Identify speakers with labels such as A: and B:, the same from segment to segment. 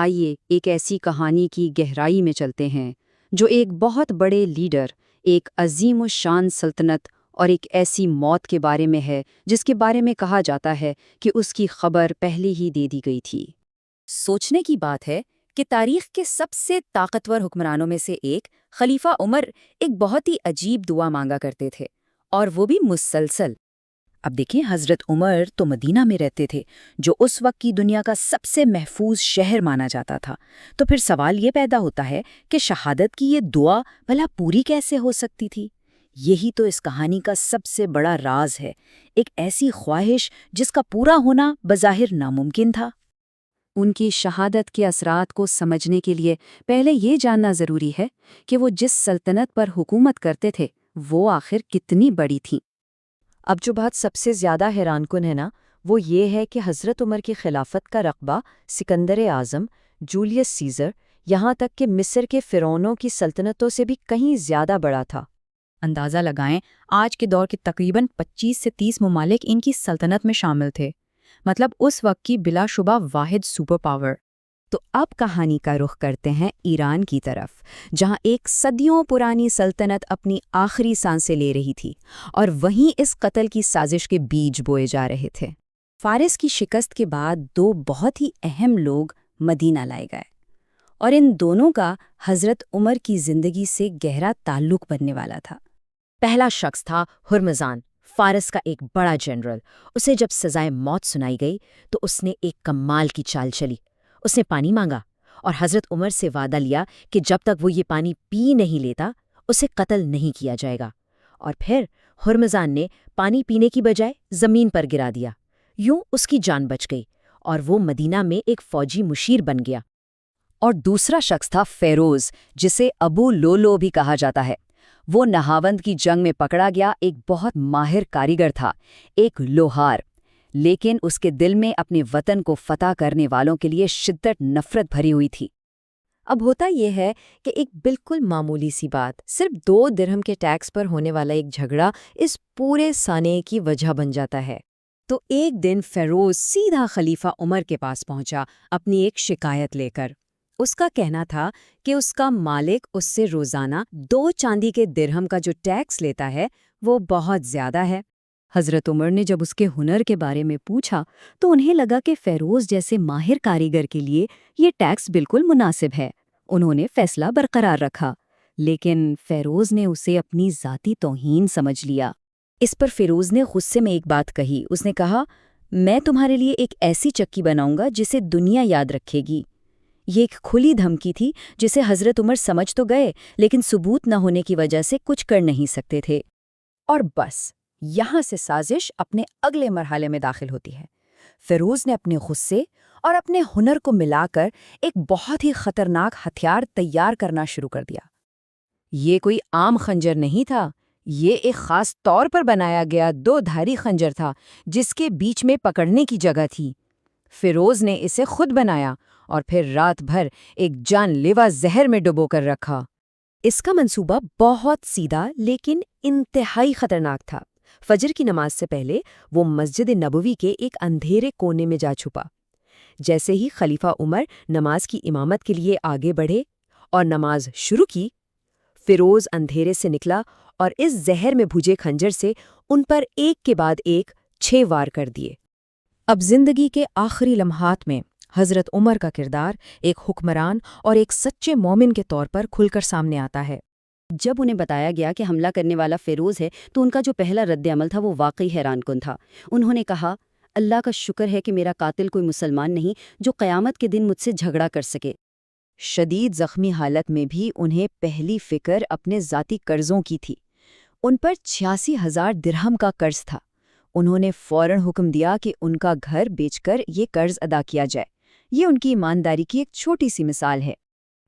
A: آئیے ایک ایسی کہانی کی گہرائی میں چلتے ہیں جو ایک بہت بڑے لیڈر، ایک عظیم الشان سلطنت اور ایک ایسی موت کے بارے میں ہے جس کے بارے میں کہا جاتا ہے کہ اس کی خبر پہلے ہی دے دی گئی تھی۔
B: سوچنے کی بات ہے کہ تاریخ کے سب سے طاقتور حکمرانوں میں سے ایک خلیفہ عمر ایک بہت ہی عجیب دعا مانگا کرتے تھے، اور وہ بھی مسلسل۔ اب دیکھیں، حضرت عمر تو مدینہ میں رہتے تھے، جو اس وقت کی دنیا کا سب سے محفوظ شہر مانا جاتا تھا۔ تو پھر سوال یہ پیدا ہوتا ہے کہ شہادت کی یہ دعا بھلا پوری کیسے ہو سکتی تھی؟ یہی تو اس کہانی کا سب سے بڑا راز ہے، ایک ایسی خواہش جس کا پورا ہونا بظاہر ناممکن تھا۔
A: ان کی شہادت کے اثرات کو سمجھنے کے لیے پہلے یہ جاننا ضروری ہے کہ وہ جس سلطنت پر حکومت کرتے تھے وہ آخر کتنی بڑی تھی۔
C: اب جو بات سب سے زیادہ حیران کن ہے نا، وہ یہ ہے کہ حضرت عمر کی خلافت کا رقبہ سکندر اعظم، جولیس سیزر، یہاں تک کہ مصر کے فرعونوں کی سلطنتوں سے بھی کہیں زیادہ بڑا تھا۔
B: اندازہ لگائیں، آج کے دور کے تقریباً 25 سے 30 ممالک ان کی سلطنت میں شامل تھے، مطلب اس وقت کی بلا شبہ واحد سپر پاور۔
A: تو اب کہانی کا رخ کرتے ہیں ایران کی طرف، جہاں ایک صدیوں پرانی سلطنت اپنی آخری سانسیں لے رہی تھی، اور وہیں اس قتل کی سازش کے بیج بوئے جا رہے تھے۔ فارس کی شکست کے بعد دو بہت ہی اہم لوگ مدینہ لائے گئے، اور ان دونوں کا حضرت عمر کی زندگی سے گہرا تعلق بننے والا تھا۔
C: پہلا شخص تھا ہرمزان، فارس کا ایک بڑا جنرل۔ اسے جب سزائے موت سنائی گئی تو اس نے ایک کمال کی چال چلی۔ اس نے پانی مانگا اور حضرت عمر سے وعدہ لیا کہ جب تک وہ یہ پانی پی نہیں لیتا اسے قتل نہیں کیا جائے گا، اور پھر ہرمزان نے پانی پینے کی بجائے زمین پر گرا دیا۔ یوں اس کی جان بچ گئی اور وہ مدینہ میں ایک فوجی مشیر بن گیا۔
A: اور دوسرا شخص تھا فیروز، جسے ابو لولو بھی کہا جاتا ہے۔ وہ نہاوند کی جنگ میں پکڑا گیا ایک بہت ماہر کاریگر تھا، ایک لوہار، لیکن اس کے دل میں اپنے وطن کو فتح کرنے والوں کے لیے شدت نفرت بھری ہوئی تھی۔
C: اب ہوتا یہ ہے کہ ایک بالکل معمولی سی بات، صرف 2 درہم کے ٹیکس پر ہونے والا ایک جھگڑا اس پورے سانحے کی وجہ بن جاتا ہے۔
A: تو ایک دن فیروز سیدھا خلیفہ عمر کے پاس پہنچا اپنی ایک شکایت لے کر۔ اس کا کہنا تھا کہ اس کا مالک اس سے روزانہ 2 چاندی کے درہم کا جو ٹیکس لیتا ہے وہ بہت زیادہ ہے۔ حضرت عمر نے جب اس کے ہنر کے بارے میں پوچھا تو انہیں لگا کہ فیروز جیسے ماہر کاریگر کے لیے یہ ٹیکس بالکل مناسب ہے۔ انہوں نے فیصلہ برقرار رکھا، لیکن فیروز نے اسے اپنی ذاتی توہین سمجھ لیا۔ اس پر فیروز نے غصے میں ایک بات کہی۔ اس نے کہا، میں تمہارے لیے ایک ایسی چکی بناؤں گا جسے دنیا یاد رکھے گی۔ یہ ایک کھلی دھمکی تھی جسے حضرت عمر سمجھ تو گئے، لیکن ثبوت نہ ہونے کی وجہ سے کچھ کر نہیں سکتے تھے۔ اور بس یہاں سے سازش اپنے اگلے مرحلے میں داخل ہوتی ہے۔ فیروز نے اپنے غصے اور اپنے ہنر کو ملا کر ایک بہت ہی خطرناک ہتھیار تیار کرنا شروع کر دیا۔ یہ کوئی عام خنجر نہیں تھا، یہ ایک خاص طور پر بنایا گیا 2 دھاری خنجر تھا جس کے بیچ میں پکڑنے کی جگہ تھی۔ فیروز نے اسے خود بنایا اور پھر رات بھر ایک جان لیوا زہر میں ڈبو کر رکھا۔ اس کا منصوبہ بہت سیدھا لیکن انتہائی خطرناک تھا۔ فجر کی نماز سے پہلے وہ مسجد نبوی کے ایک اندھیرے کونے میں جا چھپا۔ جیسے ہی خلیفہ عمر نماز کی امامت کے لیے آگے بڑھے اور نماز شروع کی، فیروز اندھیرے سے نکلا اور اس زہر میں بھجے خنجر سے ان پر ایک کے بعد ایک 6 وار کر دیے۔ اب زندگی کے آخری لمحات میں حضرت عمر کا کردار ایک حکمران اور ایک سچے مومن کے طور پر کھل کر سامنے آتا ہے۔ جب انہیں بتایا گیا کہ حملہ کرنے والا فیروز ہے تو ان کا جو پہلا رد عمل تھا وہ واقعی حیران کن تھا۔ انہوں نے کہا، اللہ کا شکر ہے کہ میرا قاتل کوئی مسلمان نہیں جو قیامت کے دن مجھ سے جھگڑا کر سکے۔ شدید زخمی حالت میں بھی انہیں پہلی فکر اپنے ذاتی قرضوں کی تھی۔ ان پر 86,000 درہم کا قرض تھا۔ انہوں نے فوراً حکم دیا کہ ان کا گھر بیچ کر یہ قرض ادا کیا جائے۔ یہ ان کی ایمانداری کی ایک چھوٹی سی مثال ہے۔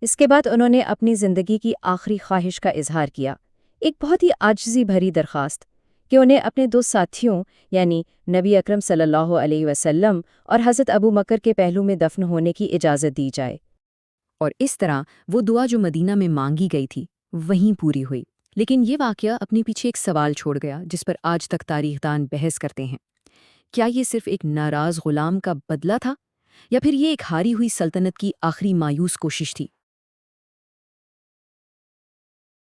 A: اس کے بعد انہوں نے اپنی زندگی کی آخری خواہش کا اظہار کیا، ایک بہت ہی عاجزی بھری درخواست کہ انہیں اپنے 2 ساتھیوں یعنی نبی اکرم صلی اللہ علیہ وسلم اور حضرت ابو بکر کے پہلو میں دفن ہونے کی اجازت دی جائے۔ اور اس طرح وہ دعا جو مدینہ میں مانگی گئی تھی وہیں پوری ہوئی۔ لیکن یہ واقعہ اپنے پیچھے ایک سوال چھوڑ گیا جس پر آج تک تاریخ دان بحث کرتے ہیں۔ کیا یہ صرف ایک ناراض غلام کا بدلہ تھا
B: یا پھر یہ ایک ہاری ہوئی سلطنت کی آخری مایوس کوشش تھی؟